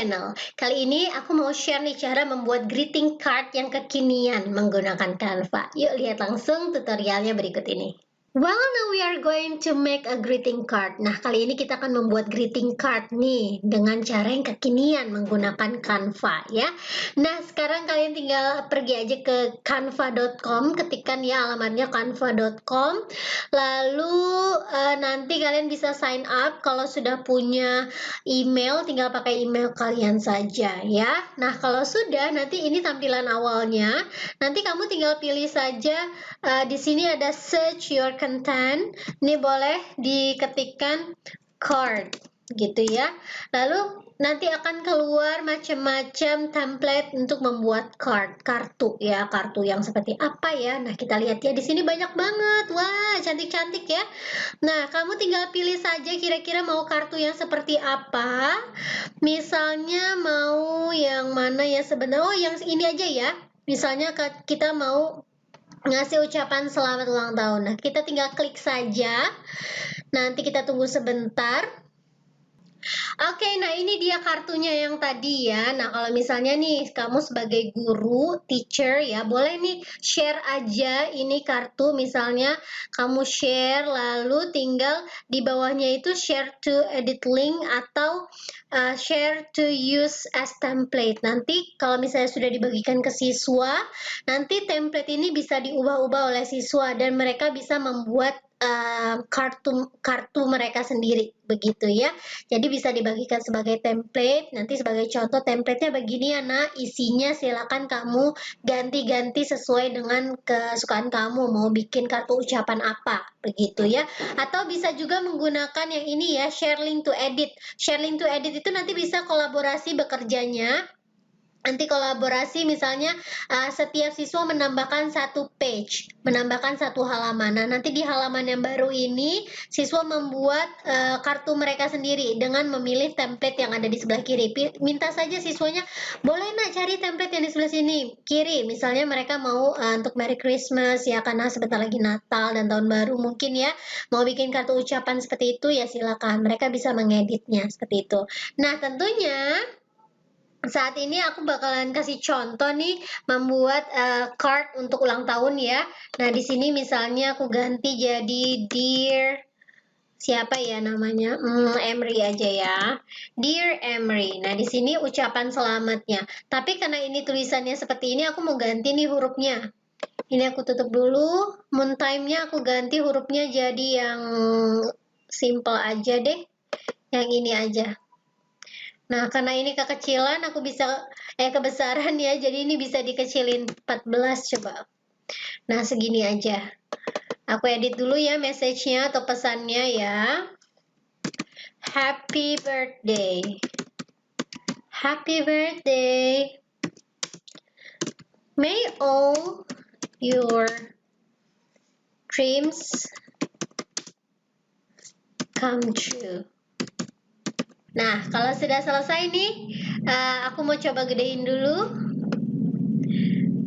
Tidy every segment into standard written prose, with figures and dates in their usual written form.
channel. Kali ini aku mau share nih cara membuat greeting card yang kekinian menggunakan Canva. Yuk lihat langsung tutorialnya berikut ini. Well, now we are going to make a greeting card. Nah, kali ini kita akan membuat greeting card nih dengan cara yang kekinian menggunakan Canva ya. Nah, sekarang kalian tinggal pergi aja ke canva.com, ketikkan ya alamatnya canva.com. Lalu nanti kalian bisa sign up. Kalau sudah punya email, tinggal pakai email kalian saja ya. Nah, kalau sudah, nanti ini tampilan awalnya. Nanti kamu tinggal pilih saja. Di sini ada search your content. Ini boleh diketikkan card gitu ya. Lalu nanti akan keluar macam-macam template untuk membuat kartu ya, kartu yang seperti apa ya. Nah, kita lihat ya, di sini banyak banget. Wah, cantik-cantik ya. Nah, kamu tinggal pilih saja kira-kira mau kartu yang seperti apa. Misalnya mau yang mana ya sebenarnya? Oh, yang ini aja ya. Misalnya kita mau ngasih ucapan selamat ulang tahun. Nah, kita tinggal klik saja. Nanti kita tunggu sebentar. Oke, nah ini dia kartunya yang tadi ya. Nah, kalau misalnya nih kamu sebagai guru, teacher ya, boleh nih share aja ini kartu. Misalnya kamu share, lalu tinggal di bawahnya itu share to edit link atau share to use as template. Nanti kalau misalnya sudah dibagikan ke siswa, nanti template ini bisa diubah-ubah oleh siswa dan mereka bisa membuat kartu mereka sendiri begitu ya. Jadi bisa dibagikan sebagai template. Nanti sebagai contoh template-nya begini ya nak, isinya silakan kamu ganti-ganti sesuai dengan kesukaan kamu, mau bikin kartu ucapan apa begitu ya. Atau bisa juga menggunakan yang ini ya, share link to edit. Share link to edit itu nanti bisa kolaborasi bekerjanya. Nanti kolaborasi misalnya setiap siswa menambahkan satu page, menambahkan satu halaman. Nah, nanti di halaman yang baru ini siswa membuat kartu mereka sendiri dengan memilih template yang ada di sebelah kiri. Minta saja siswanya, boleh nak cari template yang di sebelah sini kiri. Misalnya mereka mau untuk Merry Christmas ya, karena sebentar lagi Natal dan Tahun Baru mungkin ya, mau bikin kartu ucapan seperti itu ya silakan. Mereka bisa mengeditnya seperti itu. Nah, tentunya saat ini aku bakalan kasih contoh nih membuat card untuk ulang tahun ya. Nah, di sini misalnya aku ganti jadi Dear siapa ya namanya? Emery aja ya. Dear Emery. Nah, di sini ucapan selamatnya. Tapi karena ini tulisannya seperti ini, aku mau ganti nih hurufnya. Ini aku tutup dulu. Moon time-nya aku ganti hurufnya jadi yang simple aja deh. Yang ini aja. Nah, karena ini kekecilan, aku bisa, kebesaran ya, jadi ini bisa dikecilin 14 coba. Nah, segini aja. Aku edit dulu ya message-nya atau pesannya ya. Happy birthday. Happy birthday. May all your dreams come true. Nah, kalau sudah selesai nih, aku mau coba gedein dulu.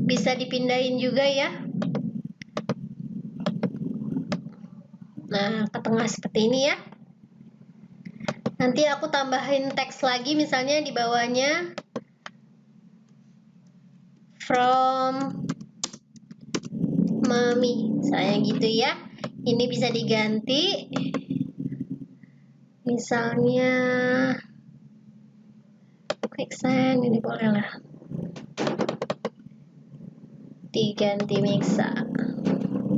Bisa dipindahin juga ya. Nah, ke tengah seperti ini ya. Nanti aku tambahin teks lagi, misalnya di bawahnya from mommy, misalnya gitu ya. Ini bisa diganti. Misalnya quick send, ini boleh lah. Diganti Mixa.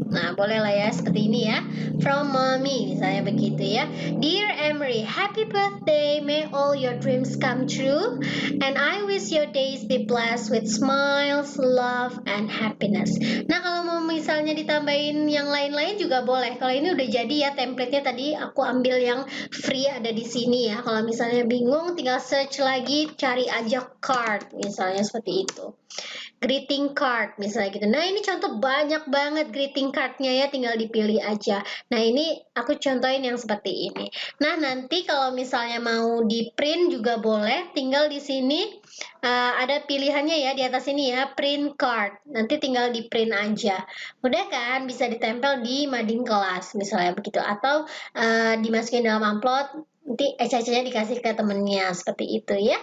Nah, boleh lah ya, seperti ini ya. From mommy, misalnya begitu ya. Dear Emery, happy birthday. May all your dreams come true. And I wish your days be blessed with smiles, love, and happiness. Nah, kalau mau misalnya ditambahin yang lain-lain juga boleh. Kalau ini udah jadi ya, template-nya tadi aku ambil yang free ada di sini ya. Kalau misalnya bingung, tinggal search lagi, cari aja card, misalnya seperti itu. Greeting card misalnya gitu. Nah, ini contoh banyak banget greeting cardnya ya, tinggal dipilih aja. Nah, ini aku contohin yang seperti ini. Nah, nanti kalau misalnya mau di print juga boleh, tinggal di sini ada pilihannya ya di atas ini ya, print card. Nanti tinggal di print aja. Mudah kan, bisa ditempel di mading kelas misalnya begitu, atau dimasukin dalam amplop, nanti ecanya dikasih ke temennya seperti itu ya.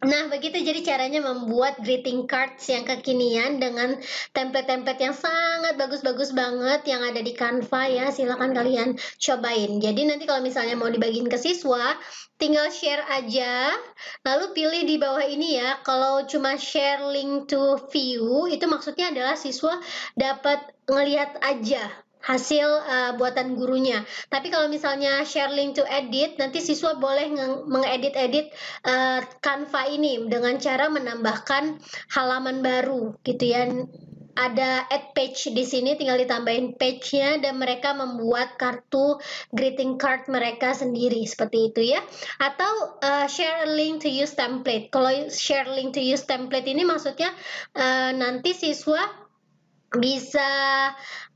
Nah, begitu jadi caranya membuat greeting cards yang kekinian dengan template-template yang sangat bagus-bagus banget yang ada di Canva ya. Silakan kalian cobain. Jadi nanti kalau misalnya mau dibagiin ke siswa, tinggal share aja, lalu pilih di bawah ini ya. Kalau cuma share link to view, itu maksudnya adalah siswa dapat ngelihat aja hasil buatan gurunya. Tapi kalau misalnya share link to edit, nanti siswa boleh mengedit-edit Canva ini dengan cara menambahkan halaman baru gitu ya. Ada add page di sini, tinggal ditambahin page-nya dan mereka membuat kartu greeting card mereka sendiri seperti itu ya. Atau share link to use template. Kalau share link to use template ini maksudnya nanti siswa bisa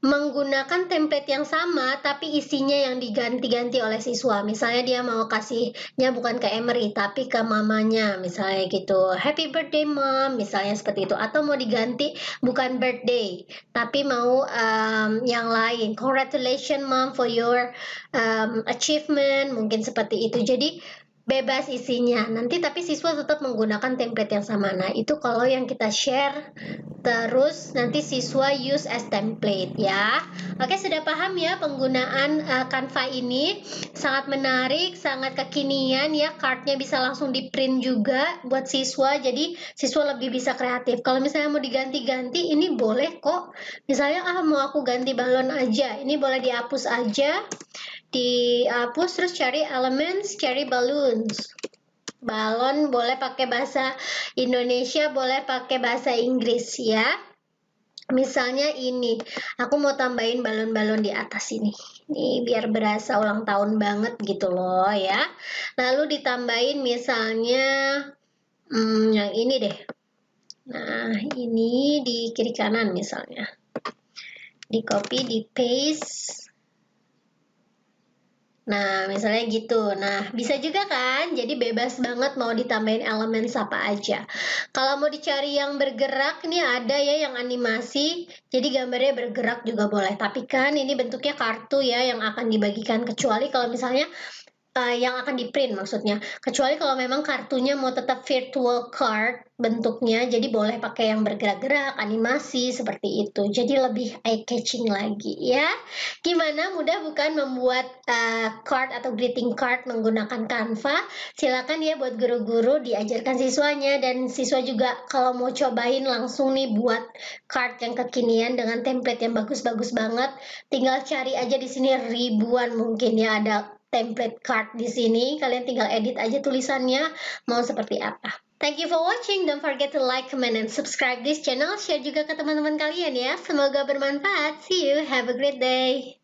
menggunakan template yang sama tapi isinya yang diganti-ganti oleh siswa. Misalnya dia mau kasihnya bukan ke Emery tapi ke mamanya misalnya gitu. Happy birthday mom misalnya seperti itu. Atau mau diganti bukan birthday tapi mau yang lain. Congratulations mom for your achievement mungkin seperti itu. Jadi bebas isinya nanti tapi siswa tetap menggunakan template yang sama. Nah itu kalau yang kita share terus nanti siswa use as template ya. Oke, sudah paham ya penggunaan Canva ini? Sangat menarik, sangat kekinian ya. Cardnya bisa langsung di print juga buat siswa, jadi siswa lebih bisa kreatif. Kalau misalnya mau diganti-ganti, ini boleh kok. Misalnya mau aku ganti balon aja, ini boleh dihapus aja. Dihapus terus cari elements, cari balloons. Balon boleh pakai bahasa Indonesia, boleh pakai bahasa Inggris ya. Misalnya ini, aku mau tambahin balon-balon di atas ini. Nih, biar berasa ulang tahun banget gitu loh ya. Lalu ditambahin misalnya yang ini deh. Nah, ini di kiri kanan misalnya. Di copy, di paste. Nah, misalnya gitu. Nah, bisa juga kan? Jadi bebas banget mau ditambahin elemen apa aja. Kalau mau dicari yang bergerak, nih ada ya yang animasi. Jadi gambarnya bergerak juga boleh. Tapi kan ini bentuknya kartu ya yang akan dibagikan. Kecuali kalau misalnya yang akan di-print maksudnya. Kecuali kalau memang kartunya mau tetap virtual card bentuknya, jadi boleh pakai yang bergerak-gerak, animasi seperti itu. Jadi lebih eye-catching lagi ya. Gimana, mudah bukan membuat card atau greeting card menggunakan Canva? Silakan ya buat guru-guru diajarkan siswanya dan siswa juga kalau mau cobain langsung nih buat card yang kekinian dengan template yang bagus-bagus banget. Tinggal cari aja di sini ribuan mungkin ya ada template card di sini. Kalian tinggal edit aja tulisannya mau seperti apa. Thank you for watching. Don't forget to like, comment, and subscribe this channel. Share juga ke teman-teman kalian ya. Semoga bermanfaat. See you. Have a great day.